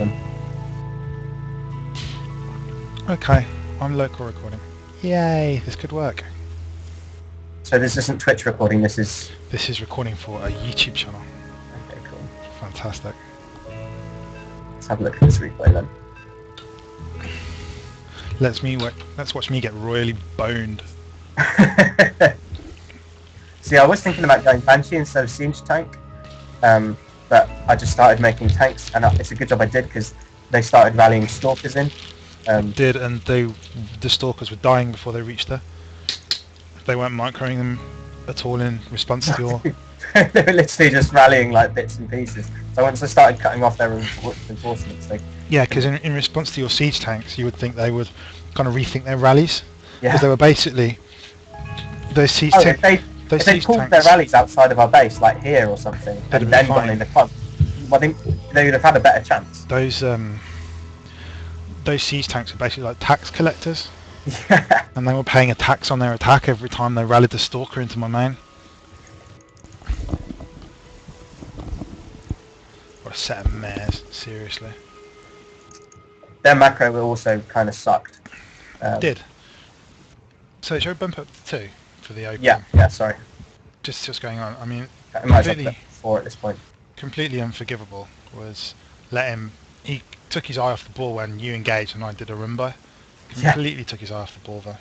of them. Okay, I'm local recording. Yay, this could work. So this isn't Twitch recording, this is... This is recording for a YouTube channel. Okay, cool. Fantastic. Let's have a look at this replay then. Let's watch me get royally boned. See, I was thinking about going Banshee instead of Siege Tank, but I just started making tanks, and it's a good job I did, because they started rallying Stalkers in. Did, and the Stalkers were dying before they reached there. They weren't microing them at all in response to your... They were literally just rallying like bits and pieces. So once I started cutting off their reinforcements, they... Yeah, because in response to your siege tanks, you would think they would kind of rethink their rallies. Yeah. Because they were basically... Those siege if they pulled their rallies outside of our base, like here or something, and then gone in the clump, I think they would have had a better chance. Those siege tanks are basically like tax collectors. Yeah. And they were paying a tax on their attack every time they rallied the Stalker into my main. What a set of mares, seriously. Their macro were also kind of sucked. Did. So should we bump up to 2 for the open? Yeah, sorry. Just going on. I mean, I might have put 4 at this point. Completely unforgivable was let him... He took his eye off the ball when you engaged and I did a run by. Completely took his eye off the ball there.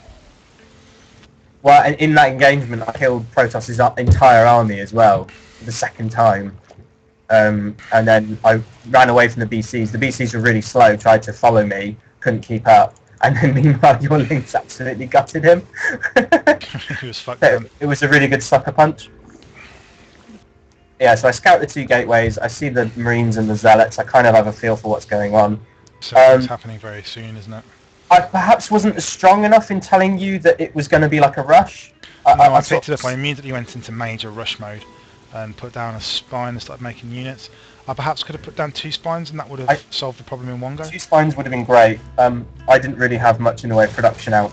Well, in that engagement, I killed Protoss's entire army as well, the second time. And then I ran away from the BCs. The BCs were really slow, tried to follow me, couldn't keep up. And then meanwhile, your links absolutely gutted him. He was fucked up. It was a really good sucker punch. Yeah, so I scout the 2 gateways, I see the Marines and the Zealots, I kind of have a feel for what's going on. So it's happening very soon, isn't it? I perhaps wasn't strong enough in telling you that it was going to be like a rush. I picked it up, I immediately went into major rush mode and put down a spine and started making units. I perhaps could have put down 2 spines and that would have solved the problem in one go. 2 spines would have been great. I didn't really have much in the way of production out.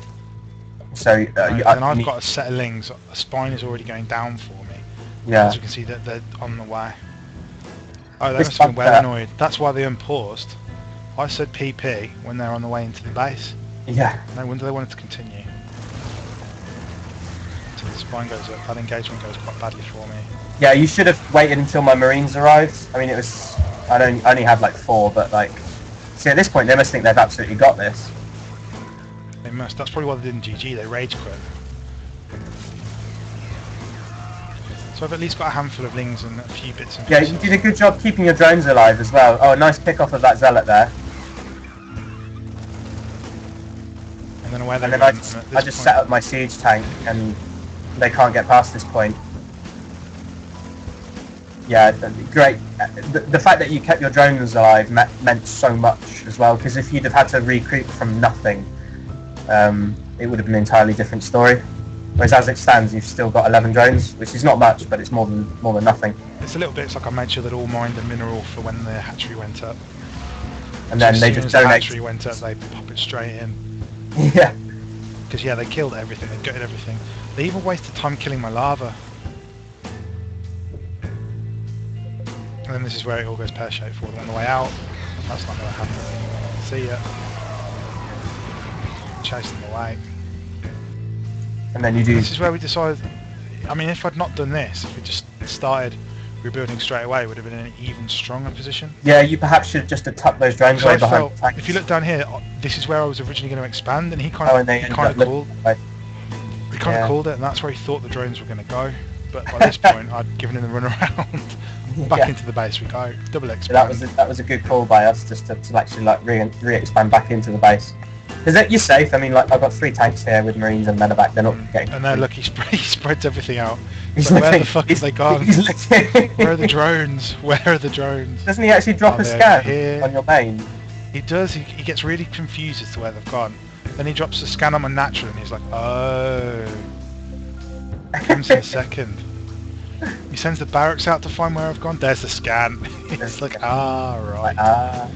So and I've got a set of lings, a spine is already going down for me. Yeah. As you can see that they're on the way. Oh, they must have been well annoyed. That's why they unpaused. I said PP when they're on the way into the base. Yeah. No wonder they wanted to continue. So the spine goes up, that engagement goes quite badly for me. Yeah, you should have waited until my Marines arrived. I mean, it was... I only had like 4, but like... See, at this point, they must think they've absolutely got this. They must. That's probably why they didn't GG, they rage quit. So I've at least got a handful of lings and a few bits and pieces. Yeah, you did a good job keeping your drones alive as well. Oh, nice pick off of that Zealot there. And then away they and then run, I just set up my siege tank and they can't get past this point. Yeah, great. The fact that you kept your drones alive meant so much as well, because if you'd have had to recruit from nothing, it would have been an entirely different story. Whereas as it stands, you've still got 11 drones, which is not much, but it's more than nothing. It's a little bit. It's like I made sure that all mined the mineral for when the hatchery went up. And then they just donate. The hatchery went up, they pop it straight in. Yeah. Because yeah, they killed everything. They gutted everything. They even wasted time killing my lava. And then this is where it all goes pear-shaped for them on the way out. That's not going to happen. See ya. Chase them away. And then you do... This is where we decided... I mean, if I'd not done this, if we just started rebuilding straight away, it would have been in an even stronger position. Yeah, you perhaps should have just tucked those drones away behind the tanks. If you look down here, this is where I was originally going to expand, and he kind of called it, and that's where he thought the drones were going to go. But by this point, I'd given him the run around. Back into the base we go. Double expand. So that was a good call by us, just to actually like re-expand back into the base. Because you're safe. I mean, like I've got 3 tanks here with Marines and medevac. They're not getting. And then look, he spreads everything out. Like, where the fuck have they gone? Where are the drones? Where are the drones? Doesn't he actually drop a scan on your main? He does. He gets really confused as to where they've gone. Then he drops a scan on my natural, and he's like, oh. Comes in a second. He sends the barracks out to find where I've gone. There's the scan. It's like, right.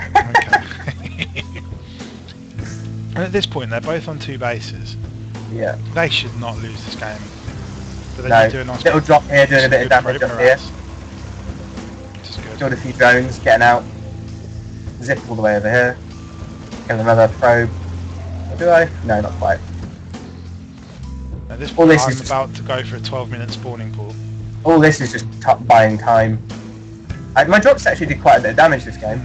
Okay. And at this point, they're both on 2 bases. Yeah. They should not lose this game. But they No. do a nice Little drop here, doing a bit of damage up here. Which is good. Killed a few drones, getting out. zip all the way over here. Get another probe. Or do I? No, not quite. At this All point, this I'm is just- about to go for a 12-minute spawning pool. All this is just buying time. My drops actually did quite a bit of damage this game.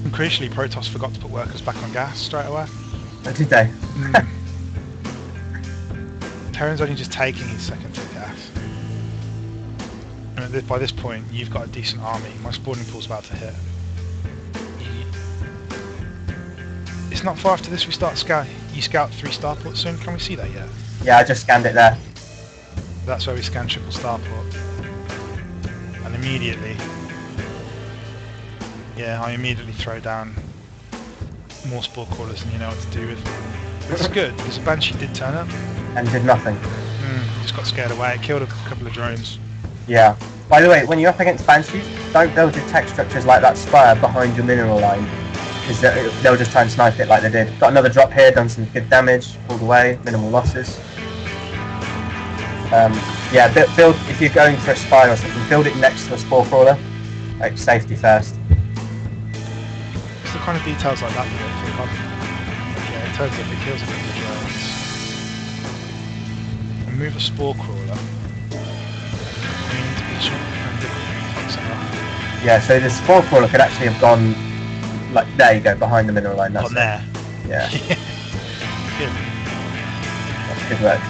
And crucially, Protoss forgot to put workers back on gas straight away. Or did they? Terran's only just taking his second to gas. And by this point, you've got a decent army. My spawning pool's about to hit. It's not far after this we start scout. You scout 3 starports soon. Can we see that yet? Yeah, I just scanned it there. That's where we scan triple starport. And immediately, yeah, I immediately throw down more spore crawlers than you know what to do with. It's good because the Banshee did turn up. And did nothing. Just got scared away. It killed a couple of drones. Yeah. By the way, when you're up against Banshees, don't build your tech structures like that spire behind your mineral line. Because they'll just try and snipe it like they did. Got another drop here, done some good damage, pulled away, minimal losses. Yeah, build if you're going for a spire or something, build it next to a spore crawler. Like safety first. It's the kind of details like that that I think of. Okay, it turns up it kills a couple of drones. And move a spore crawler. We need to be sure and fucks it up. Yeah, so the spore crawler could actually have gone like there you go, behind the mineral line. That's On there. Yeah. Good. That's good work.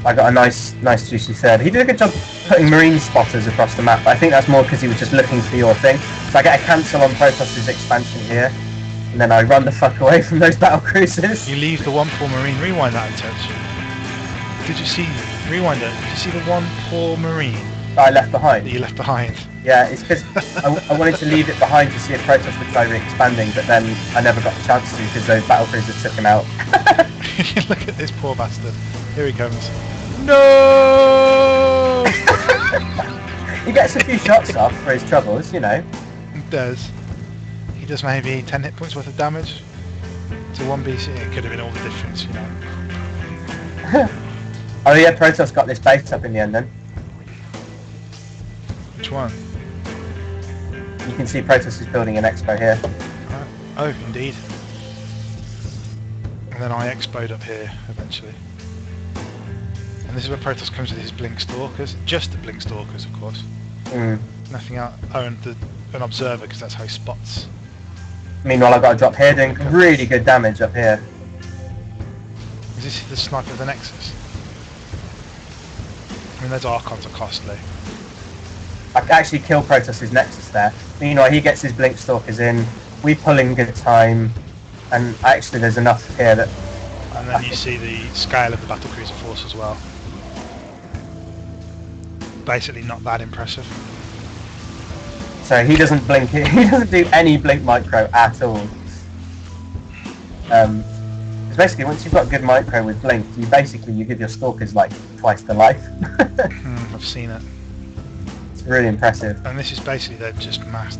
I got a nice juicy third. He did a good job putting marine spotters across the map, but I think that's more because he was just looking for your thing. So I get a cancel on Protoss's expansion here, and then I run the fuck away from those battle cruisers. You leave the one poor marine. Rewind that touch. Did you see? Rewind it. Did you see the one poor marine That I left behind. that you left behind? Yeah, it's because I wanted to leave it behind to see if Protoss would try re-expanding, but then I never got the chance to because those battle cruisers took him out. Look at this poor bastard. Here he comes. No! He gets a few shots off for his troubles, you know. He does. He does maybe 10 hit points worth of damage to 1 BC. It could have been all the difference, you know. Oh yeah, Protoss got this base up in the end then. Which one? You can see Protoss is building an expo here. Oh, indeed. And then I explode up here eventually. And this is where Protoss comes with his Blink Stalkers. Just the Blink Stalkers, of course. Nothing else. Oh, and an Observer, because that's how he spots. Meanwhile, I've got a drop here doing really good damage up here. Is this the sniper of the Nexus? I mean, those Archons are costly. I can actually kill Protoss's Nexus there. Meanwhile, he gets his Blink Stalkers in. We pull in good time. And actually, there's enough here that... And then you see the scale of the battlecruiser force as well. Basically not that impressive. So he doesn't blink, he doesn't do any blink micro at all. Because basically once you've got good micro with blink, you give your stalkers like twice the life. I've seen it. It's really impressive. And this is basically they've just massed.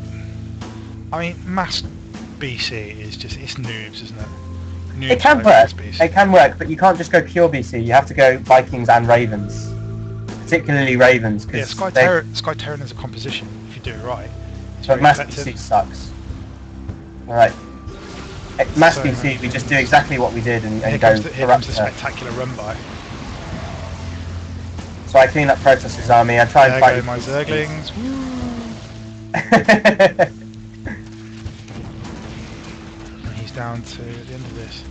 I mean, mass BC is just, it's noobs, isn't it? Noobs It can over work, mass BC. it can work, but you can't just go pure BC, you have to go Vikings and Ravens. Particularly Ravens, Yeah, because Sky Terran is a composition, if you do it right. It's but very Mass effective. BC sucks. Alright. Mass So, BC, we just do exactly what we did and Here go comes the corrupt her. spectacular run by. So I clean up Protoss's army, I try and There fight... go my Zerglings. And he's down to the end of this.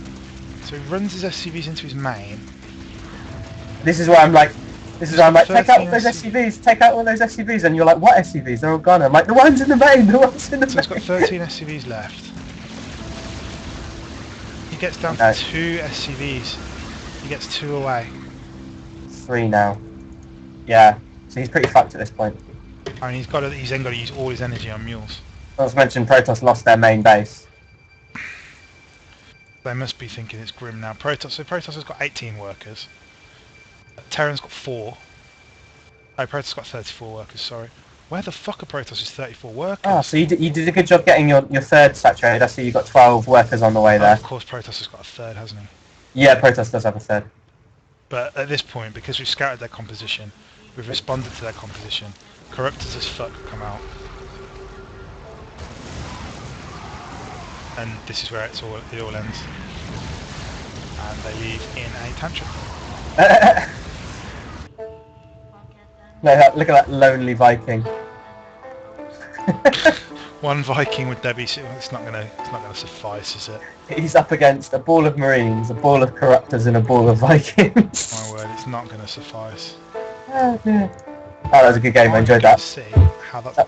So he runs his SCVs into his main. This is where I'm like, take out all those 13 SCVs, take out all those SCVs, and you're like, what SCVs? They're all gone. I'm like, the ones in the main, the ones in the So main. he's got 13 SCVs left. He gets down No. to 2 SCVs. He gets 2 away. 3 now. Yeah, so he's pretty fucked at this point. I mean, he's then got to use all his energy on mules. Not to mention, Protoss lost their main base. They must be thinking it's grim now. Protoss has got 18 workers. Terran's got 4. Oh, Protoss got 34 workers, sorry. Where the fuck are Protoss's 34 workers? Oh, so you did a good job getting your third saturated. I see you got 12 workers on the way there. Of course Protoss has got a third, hasn't he? Yeah, Protoss does have a third. But at this point, because we've scouted their composition, We've responded to their composition. Corruptors as fuck come out. And this is where it all ends. And they leave in a tantrum. Look at that lonely Viking. One Viking with Debbie. It's not gonna suffice, is it? He's up against a ball of Marines, a ball of Corruptors, and a ball of Vikings. My word, it's not gonna suffice. Oh, dear. Oh, that was a good game. I enjoyed that. See how that